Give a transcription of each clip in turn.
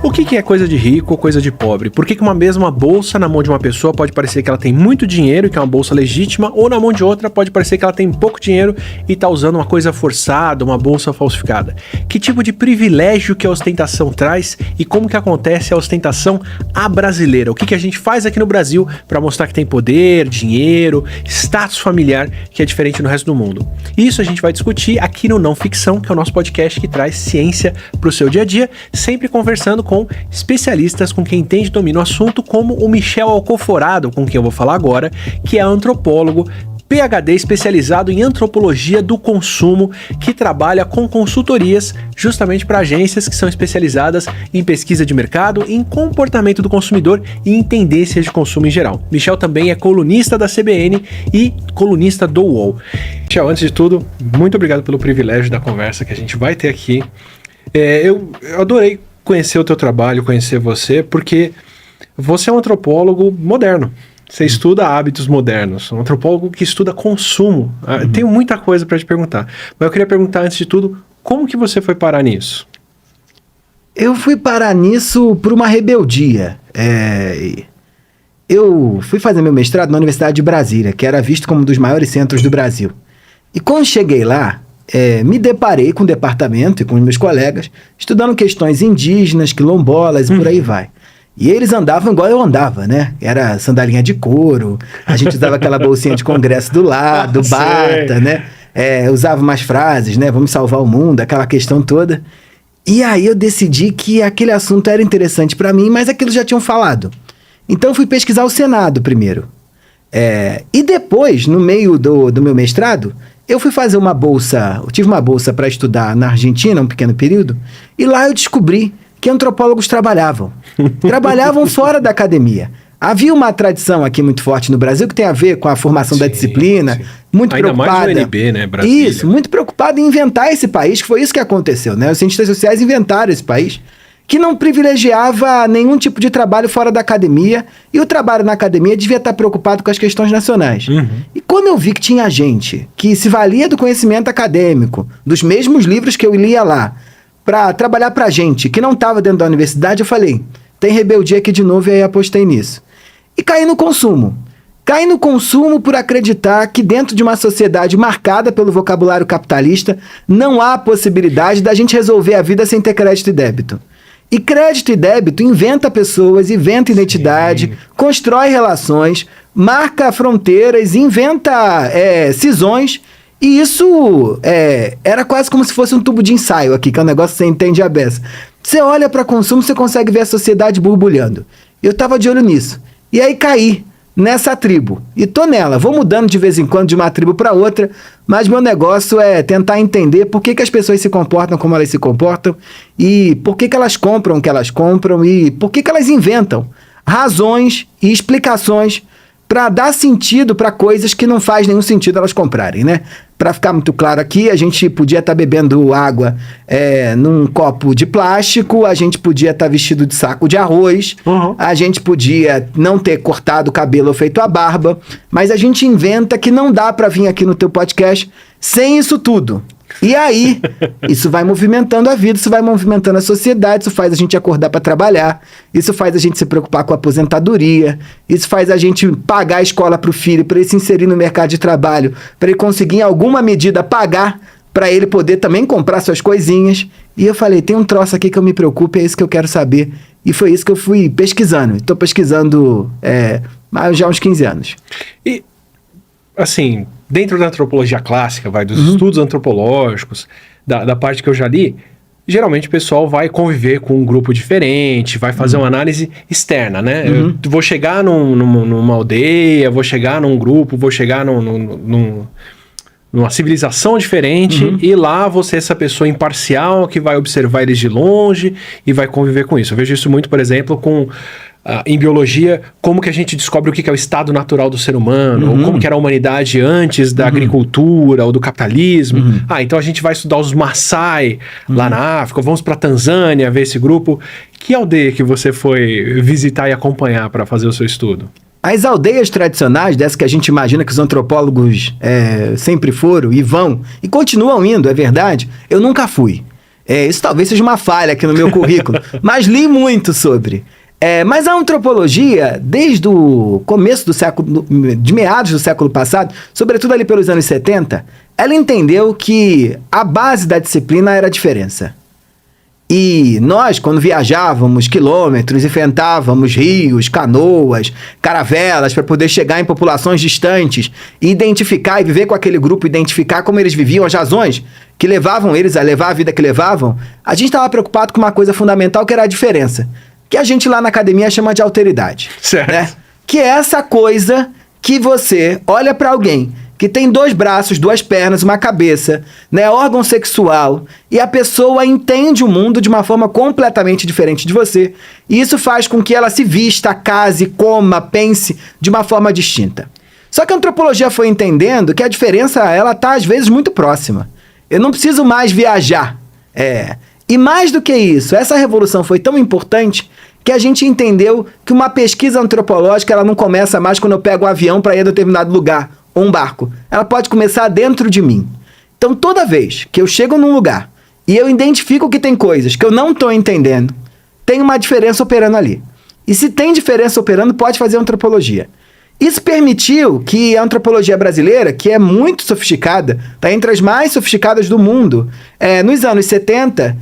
O que é coisa de rico ou coisa de pobre? Por que uma mesma bolsa na mão de uma pessoa pode parecer que ela tem muito dinheiro e que é uma bolsa legítima, ou na mão de outra pode parecer que ela tem pouco dinheiro e tá usando uma coisa forçada, uma bolsa falsificada? Que tipo de privilégio que a ostentação traz e como que acontece a ostentação à brasileira? O que a gente faz aqui no Brasil para mostrar que tem poder, dinheiro, status familiar que é diferente no resto do mundo? Isso a gente vai discutir aqui no Não Ficção, que é o nosso podcast que traz ciência pro seu dia a dia, sempre conversando com especialistas, com quem entende e domina o assunto, como o Michel Alcoforado, com quem eu vou falar agora, que é antropólogo, PhD especializado em antropologia do consumo, que trabalha com consultorias justamente para agências que são especializadas em pesquisa de mercado, em comportamento do consumidor e em tendências de consumo em geral. Michel também é colunista da CBN e colunista do UOL. Michel, antes de tudo, muito obrigado pelo privilégio da conversa que a gente vai ter aqui. Eu adorei conhecer o teu trabalho, conhecer você, porque você é um antropólogo moderno. Você estuda hábitos modernos, um antropólogo que estuda consumo. Tenho muita coisa para te perguntar, mas eu queria perguntar antes de tudo, como que você foi parar nisso? Eu fui parar nisso por uma rebeldia. Eu fui fazer meu mestrado na Universidade de Brasília, que era visto como um dos maiores centros do Brasil. E quando cheguei lá, me deparei com o departamento e com os meus colegas, estudando questões indígenas, quilombolas e por aí vai. E eles andavam igual eu andava, né? Era sandalinha de couro, a gente usava aquela bolsinha de congresso do lado, bata, né? Usava umas frases, né? Vamos salvar o mundo, aquela questão toda. E aí eu decidi que aquele assunto era interessante para mim, mas aquilo já tinham falado. Então eu fui pesquisar o Senado primeiro. E depois, no meio do meu mestrado, eu fui fazer uma bolsa, eu tive uma bolsa para estudar na Argentina, um pequeno período, e lá eu descobri que antropólogos trabalhavam fora da academia. Havia uma tradição aqui muito forte no Brasil que tem a ver com a formação da disciplina, muito ainda preocupada. Mais no UNB, né, Brasília. Isso, muito preocupada em inventar esse país, que foi isso que aconteceu, né? Os cientistas sociais inventaram esse país, que não privilegiava nenhum tipo de trabalho fora da academia, e o trabalho na academia devia estar preocupado com as questões nacionais. E quando eu vi que tinha gente que se valia do conhecimento acadêmico, dos mesmos livros que eu lia lá, para trabalhar para gente que não estava dentro da universidade, eu falei, tem rebeldia aqui de novo, e aí apostei nisso. E caí no consumo. Caí no consumo por acreditar que dentro de uma sociedade marcada pelo vocabulário capitalista, não há possibilidade da gente resolver a vida sem ter crédito e débito. E crédito e débito inventa pessoas, inventa identidade, constrói relações, marca fronteiras, inventa cisões. E isso era quase como se fosse um tubo de ensaio aqui, que é um negócio que você entende a beça. Você olha para consumo, você consegue ver a sociedade borbulhando. Eu estava de olho nisso. E aí caí nessa tribo. E tô nela. Vou mudando de vez em quando de uma tribo para outra, mas meu negócio é tentar entender por que as pessoas se comportam como elas se comportam e por que elas compram o que elas compram e por que elas inventam razões e explicações para dar sentido para coisas que não faz nenhum sentido elas comprarem, né? Para ficar muito claro aqui, a gente podia estar bebendo água num copo de plástico, a gente podia estar vestido de saco de arroz, a gente podia não ter cortado o cabelo ou feito a barba, mas a gente inventa que não dá para vir aqui no teu podcast sem isso tudo. E aí, isso vai movimentando a vida, isso vai movimentando a sociedade, isso faz a gente acordar para trabalhar, isso faz a gente se preocupar com a aposentadoria, isso faz a gente pagar a escola para o filho, para ele se inserir no mercado de trabalho, para ele conseguir em alguma medida pagar, para ele poder também comprar suas coisinhas. E eu falei, tem um troço aqui que eu me preocupo, é isso que eu quero saber. E foi isso que eu fui pesquisando. Estou pesquisando já há uns 15 anos. E, assim, dentro da antropologia clássica, dos estudos antropológicos, da parte que eu já li, geralmente o pessoal vai conviver com um grupo diferente, vai fazer uma análise externa, né? Eu vou chegar numa aldeia, vou chegar num grupo, vou chegar numa civilização diferente e lá vou ser essa pessoa imparcial que vai observar eles de longe e vai conviver com isso. Eu vejo isso muito, por exemplo, em biologia, como que a gente descobre o que é o estado natural do ser humano, ou como que era a humanidade antes da agricultura ou do capitalismo. Então a gente vai estudar os Maasai lá na África, vamos para Tanzânia ver esse grupo. Que aldeia que você foi visitar e acompanhar para fazer o seu estudo? As aldeias tradicionais, dessas que a gente imagina que os antropólogos sempre foram e vão, e continuam indo, é verdade, eu nunca fui. Isso talvez seja uma falha aqui no meu currículo, mas li muito sobre. Mas a antropologia, desde o começo do século, de meados do século passado, sobretudo ali pelos anos 70, ela entendeu que a base da disciplina era a diferença. E nós, quando viajávamos quilômetros, enfrentávamos rios, canoas, caravelas para poder chegar em populações distantes e identificar e viver com aquele grupo, identificar como eles viviam, as razões que levavam eles a levar a vida que levavam, a gente estava preocupado com uma coisa fundamental que era a diferença, que a gente lá na academia chama de alteridade. Certo. Né? Que é essa coisa que você olha para alguém que tem 2 braços, 2 pernas, uma cabeça, né, órgão sexual, e a pessoa entende o mundo de uma forma completamente diferente de você. E isso faz com que ela se vista, case, coma, pense de uma forma distinta. Só que a antropologia foi entendendo que a diferença, ela tá às vezes muito próxima. Eu não preciso mais viajar. E mais do que isso, essa revolução foi tão importante que a gente entendeu que uma pesquisa antropológica ela não começa mais quando eu pego um avião para ir a determinado lugar, ou um barco. Ela pode começar dentro de mim. Então, toda vez que eu chego num lugar e eu identifico que tem coisas que eu não estou entendendo, tem uma diferença operando ali. E se tem diferença operando, pode fazer antropologia. Isso permitiu que a antropologia brasileira, que é muito sofisticada, está entre as mais sofisticadas do mundo, nos anos 70,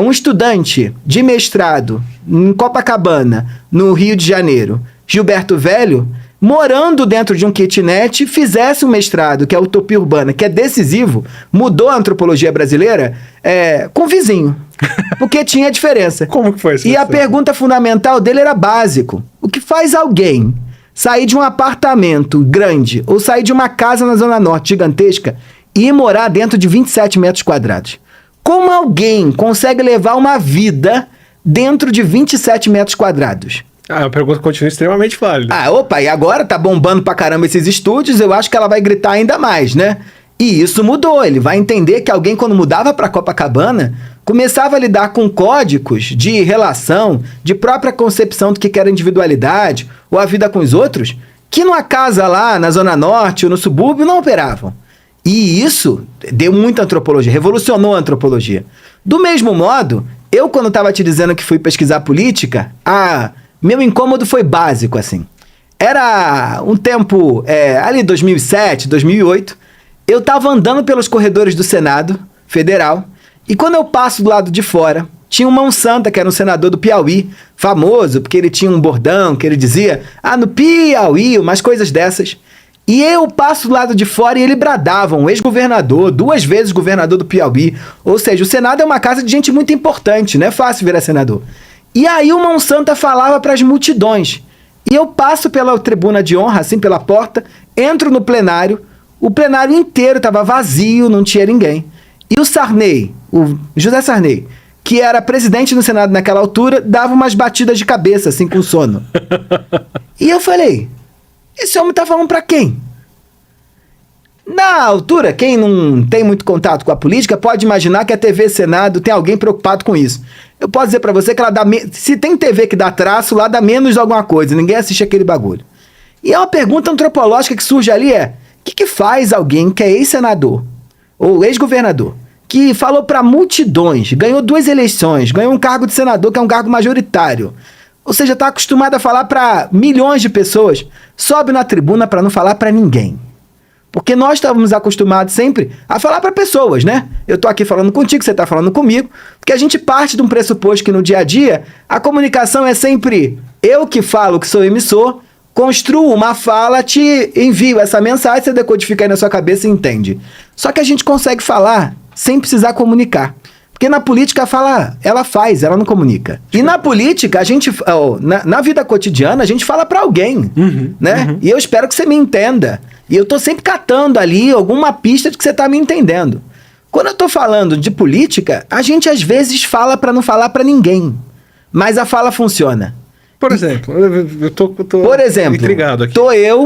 um estudante de mestrado em Copacabana, no Rio de Janeiro, Gilberto Velho, morando dentro de um kitnet, fizesse um mestrado, que é Utopia Urbana, que é decisivo, mudou a antropologia brasileira, com o vizinho. Porque tinha diferença. Como que foi isso? E a pergunta fundamental dele era básico. O que faz alguém sair de um apartamento grande ou sair de uma casa na Zona Norte gigantesca e ir morar dentro de 27 metros quadrados? Como alguém consegue levar uma vida dentro de 27 metros quadrados? A pergunta continua extremamente válida. E agora tá bombando pra caramba esses estúdios, eu acho que ela vai gritar ainda mais, né? E isso mudou, ele vai entender que alguém quando mudava pra Copacabana, começava a lidar com códigos de relação, de própria concepção do que era individualidade, ou a vida com os outros, que numa casa lá na Zona Norte ou no subúrbio não operavam. E isso deu muita antropologia, revolucionou a antropologia. Do mesmo modo, eu quando estava te dizendo que fui pesquisar política, meu incômodo foi básico, assim. Era um tempo, ali 2007, 2008, eu estava andando pelos corredores do Senado Federal, e quando eu passo do lado de fora, tinha um Mão Santa, que era um senador do Piauí, famoso, porque ele tinha um bordão que ele dizia, no Piauí, umas coisas dessas. E eu passo do lado de fora e ele bradava, um ex-governador, 2 vezes governador do Piauí. Ou seja, o Senado é uma casa de gente muito importante, não é fácil virar senador. E aí o Mão Santa falava para as multidões. E eu passo pela tribuna de honra, assim, pela porta, entro no plenário, o plenário inteiro estava vazio, não tinha ninguém. E o Sarney, o José Sarney, que era presidente do Senado naquela altura, dava umas batidas de cabeça, assim, com sono. E eu falei, esse homem tá falando pra quem? Na altura, quem não tem muito contato com a política pode imaginar que a TV Senado tem alguém preocupado com isso. Eu posso dizer pra você que ela dá se tem TV que dá traço, lá dá menos alguma coisa, ninguém assiste aquele bagulho. E é uma pergunta antropológica que surge ali o que faz alguém que é ex-senador ou ex-governador, que falou pra multidões, ganhou 2 eleições, ganhou um cargo de senador que é um cargo majoritário, ou seja, está acostumado a falar para milhões de pessoas, sobe na tribuna para não falar para ninguém. Porque nós estávamos acostumados sempre a falar para pessoas, né? Eu estou aqui falando contigo, você está falando comigo, porque a gente parte de um pressuposto que no dia a dia a comunicação é sempre eu que falo, que sou emissor, construo uma fala, te envio essa mensagem, você decodifica aí na sua cabeça e entende. Só que a gente consegue falar sem precisar comunicar. Porque na política ela faz, ela não comunica. E na política, a gente, na vida cotidiana, a gente fala pra alguém, né? Uhum. E eu espero que você me entenda. E eu tô sempre catando ali alguma pista de que você tá me entendendo. Quando eu tô falando de política, a gente às vezes fala pra não falar pra ninguém. Mas a fala funciona. Por exemplo, eu tô por exemplo, intrigado aqui. Tô eu